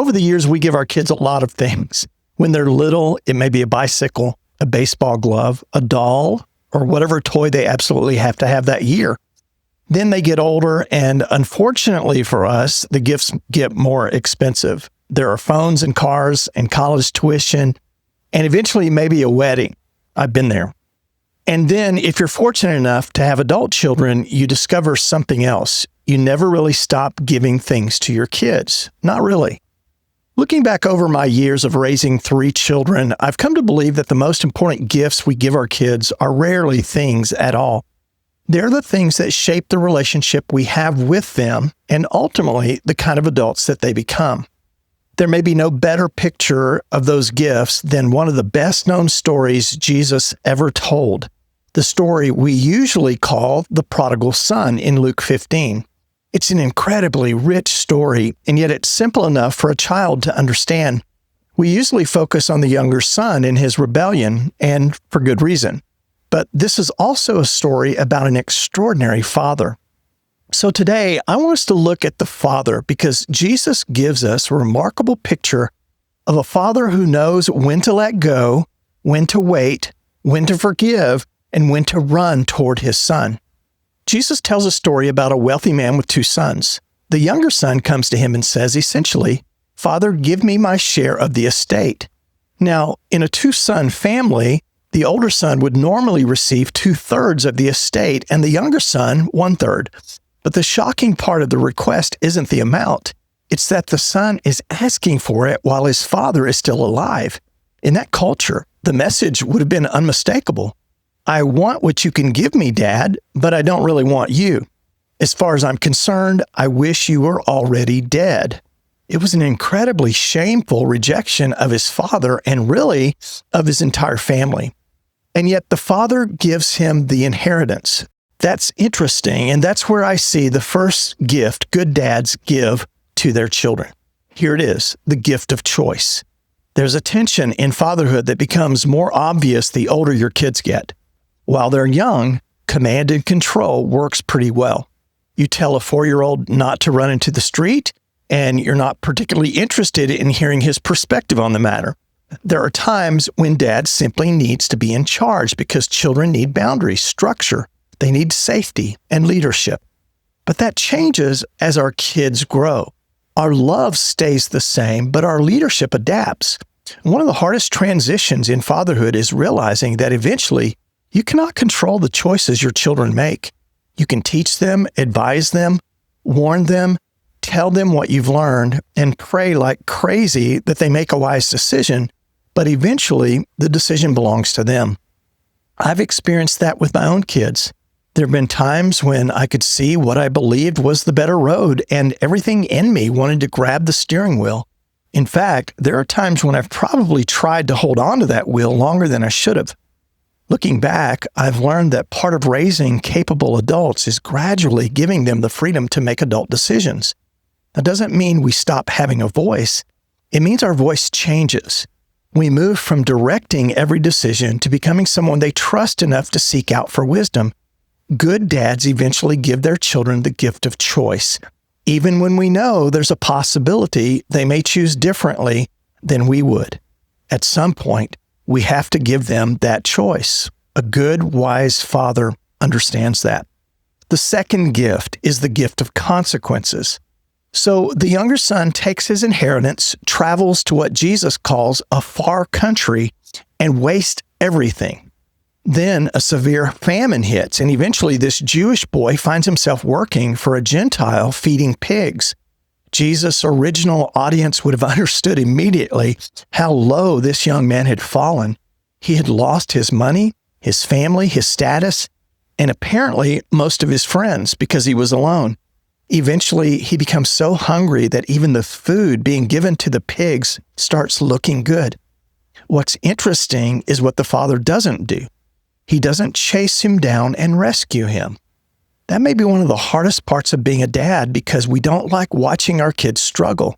over the years, we give our kids a lot of things. When they're little, it may be a bicycle, a baseball glove, a doll, or whatever toy they absolutely have to have that year. Then they get older, and unfortunately for us, the gifts get more expensive. There are phones and cars and college tuition, and eventually maybe a wedding. I've been there. And then if you're fortunate enough to have adult children, you discover something else. You never really stop giving things to your kids. Not really. Looking back over my years of raising 3 children, I've come to believe that the most important gifts we give our kids are rarely things at all. They're the things that shape the relationship we have with them and ultimately the kind of adults that they become. There may be no better picture of those gifts than one of the best-known stories Jesus ever told, the story we usually call the Prodigal Son in Luke 15. It's an incredibly rich story, and yet it's simple enough for a child to understand. We usually focus on the younger son and his rebellion, and for good reason. But this is also a story about an extraordinary father. So today, I want us to look at the father because Jesus gives us a remarkable picture of a father who knows when to let go, when to wait, when to forgive, and when to run toward his son. Jesus tells a story about a wealthy man with 2 sons. The younger son comes to him and says, essentially, "Father, give me my share of the estate." Now, in a 2-son family, the older son would normally receive 2/3 of the estate and the younger son 1/3. But the shocking part of the request isn't the amount. It's that the son is asking for it while his father is still alive. In that culture, the message would have been unmistakable. "I want what you can give me, Dad, but I don't really want you. As far as I'm concerned, I wish you were already dead." It was an incredibly shameful rejection of his father and really of his entire family. And yet the father gives him the inheritance. That's interesting, and that's where I see the first gift good dads give to their children. Here it is, the gift of choice. There's a tension in fatherhood that becomes more obvious the older your kids get. While they're young, command and control works pretty well. You tell a 4-year-old not to run into the street, and you're not particularly interested in hearing his perspective on the matter. There are times when dad simply needs to be in charge because children need boundaries, structure. They need safety and leadership. But that changes as our kids grow. Our love stays the same, but our leadership adapts. One of the hardest transitions in fatherhood is realizing that eventually you cannot control the choices your children make. You can teach them, advise them, warn them, tell them what you've learned, and pray like crazy that they make a wise decision, but eventually the decision belongs to them. I've experienced that with my own kids. There have been times when I could see what I believed was the better road, and everything in me wanted to grab the steering wheel. In fact, there are times when I've probably tried to hold on to that wheel longer than I should have. Looking back, I've learned that part of raising capable adults is gradually giving them the freedom to make adult decisions. That doesn't mean we stop having a voice. It means our voice changes. We move from directing every decision to becoming someone they trust enough to seek out for wisdom. Good dads eventually give their children the gift of choice, even when we know there's a possibility they may choose differently than we would. At some point, we have to give them that choice. A good, wise father understands that. The second gift is the gift of consequences. So the younger son takes his inheritance, travels to what Jesus calls a far country, and wastes everything. Then a severe famine hits, and eventually this Jewish boy finds himself working for a Gentile feeding pigs. Jesus' original audience would have understood immediately how low this young man had fallen. He had lost his money, his family, his status, and apparently most of his friends because he was alone. Eventually, he becomes so hungry that even the food being given to the pigs starts looking good. What's interesting is what the father doesn't do. He doesn't chase him down and rescue him. That may be one of the hardest parts of being a dad because we don't like watching our kids struggle.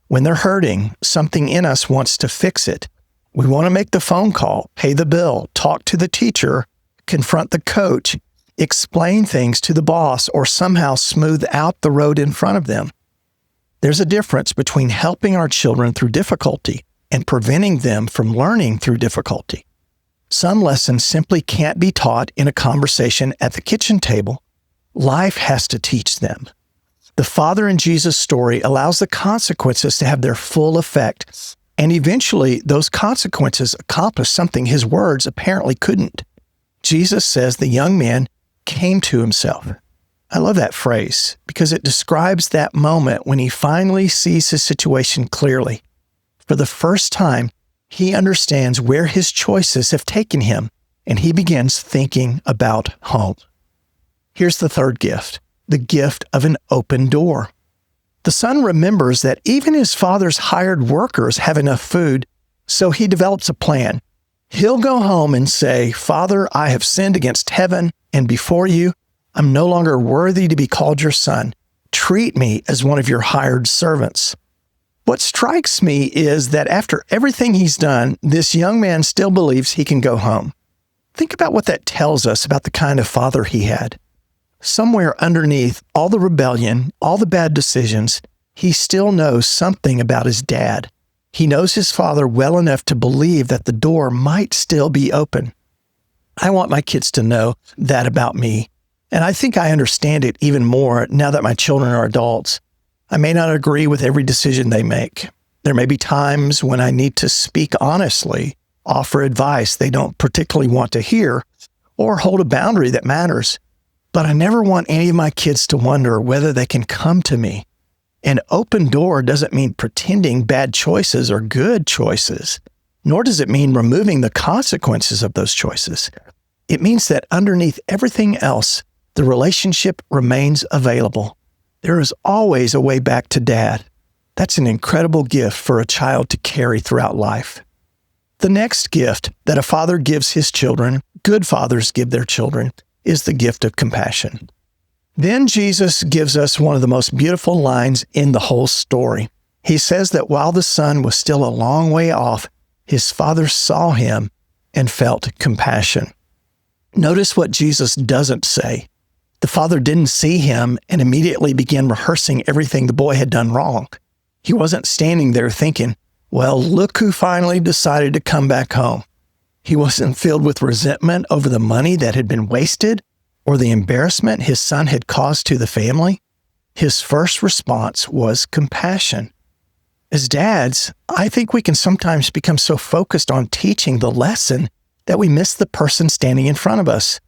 When they're hurting, something in us wants to fix it. We want to make the phone call, pay the bill, talk to the teacher, confront the coach, explain things to the boss, or somehow smooth out the road in front of them. There's a difference between helping our children through difficulty and preventing them from learning through difficulty. Some lessons simply can't be taught in a conversation at the kitchen table. Life has to teach them. The Father in Jesus' story allows the consequences to have their full effect, and eventually those consequences accomplish something his words apparently couldn't. Jesus says the young man came to himself. I love that phrase because it describes that moment when he finally sees his situation clearly. For the first time, he understands where his choices have taken him, and he begins thinking about home. Here's the third gift, the gift of an open door. The son remembers that even his father's hired workers have enough food, so he develops a plan. He'll go home and say, "Father, I have sinned against heaven and before you. I'm no longer worthy to be called your son. Treat me as one of your hired servants." What strikes me is that after everything he's done, this young man still believes he can go home. Think about what that tells us about the kind of father he had. Somewhere underneath all the rebellion, all the bad decisions, he still knows something about his dad. He knows his father well enough to believe that the door might still be open. I want my kids to know that about me. And I think I understand it even more now that my children are adults. I may not agree with every decision they make. There may be times when I need to speak honestly, offer advice they don't particularly want to hear, or hold a boundary that matters. But I never want any of my kids to wonder whether they can come to me. An open door doesn't mean pretending bad choices are good choices, nor does it mean removing the consequences of those choices. It means that underneath everything else, the relationship remains available. There is always a way back to dad. That's an incredible gift for a child to carry throughout life. The next gift that a father gives his children, good fathers give their children, is the gift of compassion. Then Jesus gives us one of the most beautiful lines in the whole story. He says that while the son was still a long way off, his father saw him and felt compassion. Notice what Jesus doesn't say. The father didn't see him and immediately began rehearsing everything the boy had done wrong. He wasn't standing there thinking, "Well, look who finally decided to come back home." He wasn't filled with resentment over the money that had been wasted or the embarrassment his son had caused to the family. His first response was compassion. As dads, I think we can sometimes become so focused on teaching the lesson that we miss the person standing in front of us.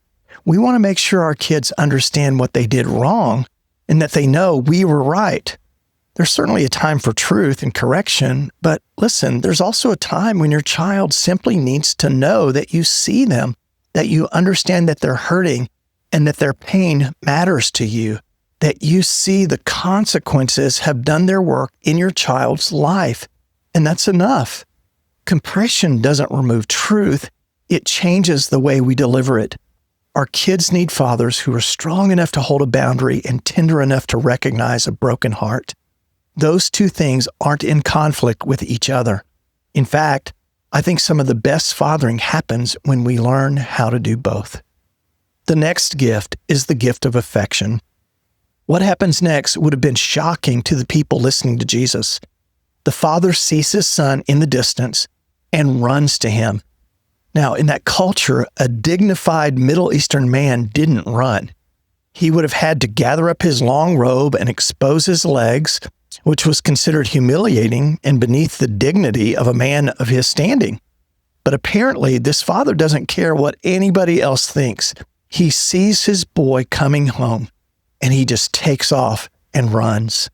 We want to make sure our kids understand what they did wrong and that they know we were right. There's certainly a time for truth and correction, but listen, there's also a time when your child simply needs to know that you see them, that you understand that they're hurting and that their pain matters to you, that you see the consequences have done their work in your child's life, and that's enough. Compression doesn't remove truth, it changes the way we deliver it. Our kids need fathers who are strong enough to hold a boundary and tender enough to recognize a broken heart. Those two things aren't in conflict with each other. In fact, I think some of the best fathering happens when we learn how to do both. The next gift is the gift of affection. What happens next would have been shocking to the people listening to Jesus. The father sees his son in the distance and runs to him. Now, in that culture, a dignified Middle Eastern man didn't run. He would have had to gather up his long robe and expose his legs, which was considered humiliating and beneath the dignity of a man of his standing. But apparently, this father doesn't care what anybody else thinks. He sees his boy coming home, and he just takes off and runs.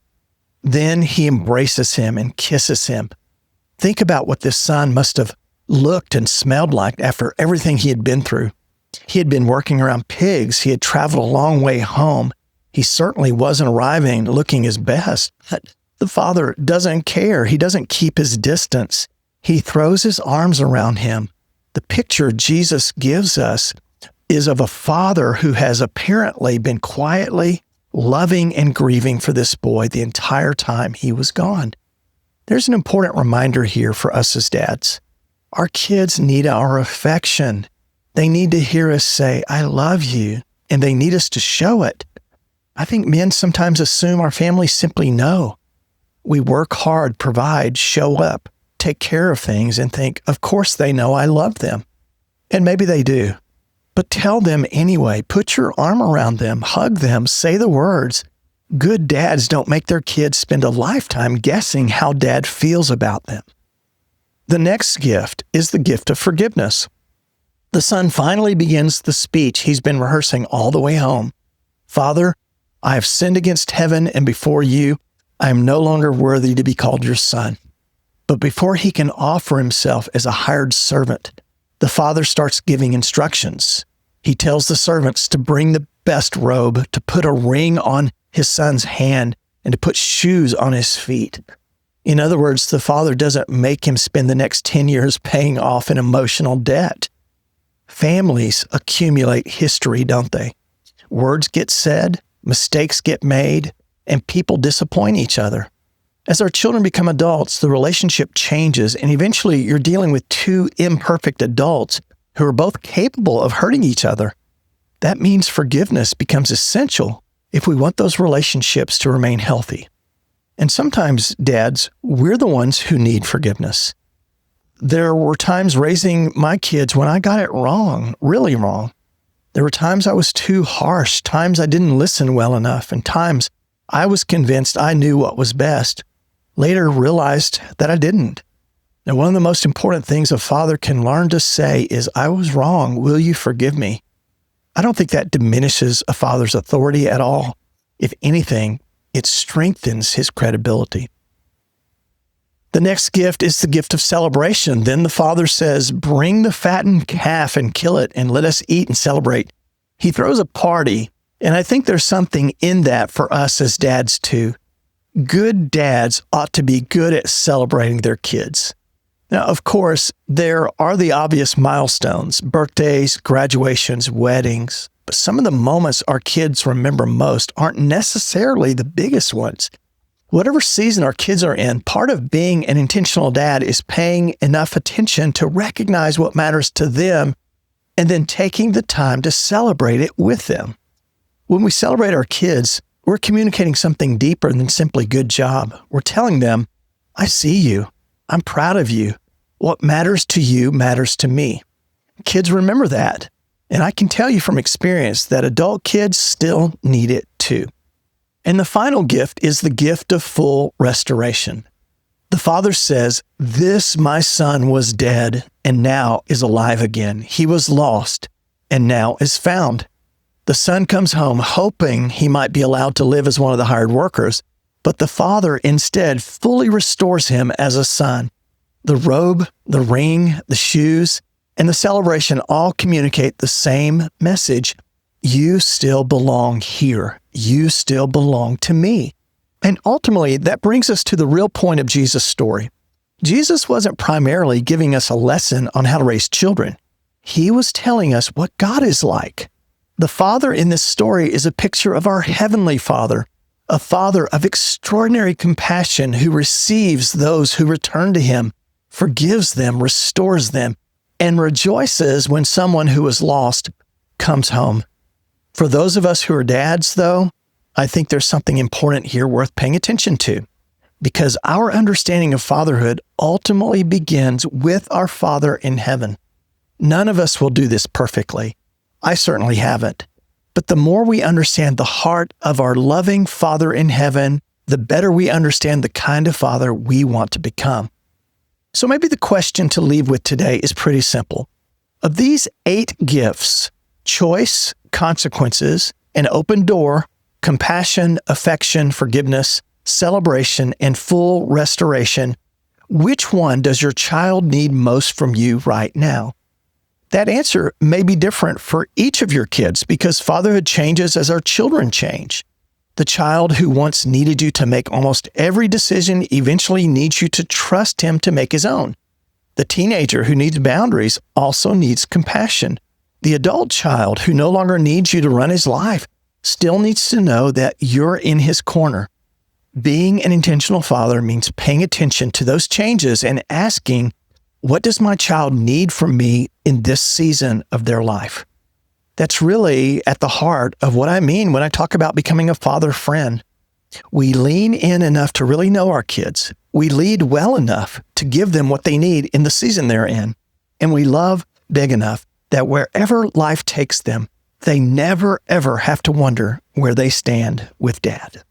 Then he embraces him and kisses him. Think about what this son must have looked and smelled like after everything he had been through. He had been working around pigs. He had traveled a long way home. He certainly wasn't arriving looking his best, but the father doesn't care. He doesn't keep his distance. He throws his arms around him. The picture Jesus gives us is of a father who has apparently been quietly loving and grieving for this boy the entire time he was gone. There's an important reminder here for us as dads. Our kids need our affection. They need to hear us say, "I love you," and they need us to show it. I think men sometimes assume our families simply know. We work hard, provide, show up, take care of things, and think, of course they know I love them. And maybe they do. But tell them anyway. Put your arm around them, hug them, say the words. Good dads don't make their kids spend a lifetime guessing how dad feels about them. The next gift is the gift of forgiveness. The son finally begins the speech he's been rehearsing all the way home. Father, I have sinned against heaven and before you. I am no longer worthy to be called your son. But before he can offer himself as a hired servant, the father starts giving instructions. He tells the servants to bring the best robe, to put a ring on his son's hand, and to put shoes on his feet. In other words, the father doesn't make him spend the next 10 years paying off an emotional debt. Families accumulate history, don't they? Words get said, mistakes get made, and people disappoint each other. As our children become adults, the relationship changes, and eventually you're dealing with two imperfect adults who are both capable of hurting each other. That means forgiveness becomes essential if we want those relationships to remain healthy. And sometimes, dads, we're the ones who need forgiveness. There were times raising my kids when I got it wrong, really wrong. There were times I was too harsh, times I didn't listen well enough, and times I was convinced I knew what was best. Later realized that I didn't. Now, one of the most important things a father can learn to say is, I was wrong. Will you forgive me? I don't think that diminishes a father's authority at all. If anything, it strengthens his credibility. The next gift is the gift of celebration. Then the father says, bring the fattened calf and kill it and let us eat and celebrate. He throws a party, and I think there's something in that for us as dads too. Good dads ought to be good at celebrating their kids. Now, of course, there are the obvious milestones, birthdays, graduations, weddings, but some of the moments our kids remember most aren't necessarily the biggest ones. Whatever season our kids are in, part of being an intentional dad is paying enough attention to recognize what matters to them and then taking the time to celebrate it with them. When we celebrate our kids, we're communicating something deeper than simply good job. We're telling them, I see you. I'm proud of you. What matters to you matters to me. Kids remember that. And I can tell you from experience that adult kids still need it too. And the final gift is the gift of full restoration. The father says, this my son was dead and now is alive again. He was lost and now is found. The son comes home hoping he might be allowed to live as one of the hired workers, but the father instead fully restores him as a son. The robe, the ring, the shoes, and the celebration all communicate the same message. You still belong here. You still belong to me. And ultimately, that brings us to the real point of Jesus' story. Jesus wasn't primarily giving us a lesson on how to raise children. He was telling us what God is like. The Father in this story is a picture of our Heavenly Father, a Father of extraordinary compassion who receives those who return to Him, forgives them, restores them, and rejoices when someone who is lost comes home. For those of us who are dads, though, I think there's something important here worth paying attention to, because our understanding of fatherhood ultimately begins with our Father in heaven. None of us will do this perfectly. I certainly haven't. But the more we understand the heart of our loving Father in heaven, the better we understand the kind of father we want to become. So maybe the question to leave with today is pretty simple. Of these 8 gifts, choice, consequences, an open door, compassion, affection, forgiveness, celebration, and full restoration, which one does your child need most from you right now? That answer may be different for each of your kids because fatherhood changes as our children change. The child who once needed you to make almost every decision eventually needs you to trust him to make his own. The teenager who needs boundaries also needs compassion. The adult child who no longer needs you to run his life still needs to know that you're in his corner. Being an intentional father means paying attention to those changes and asking, what does my child need from me in this season of their life? That's really at the heart of what I mean when I talk about becoming a father friend. We lean in enough to really know our kids. We lead well enough to give them what they need in the season they're in. And we love big enough that wherever life takes them, they never, ever have to wonder where they stand with Dad.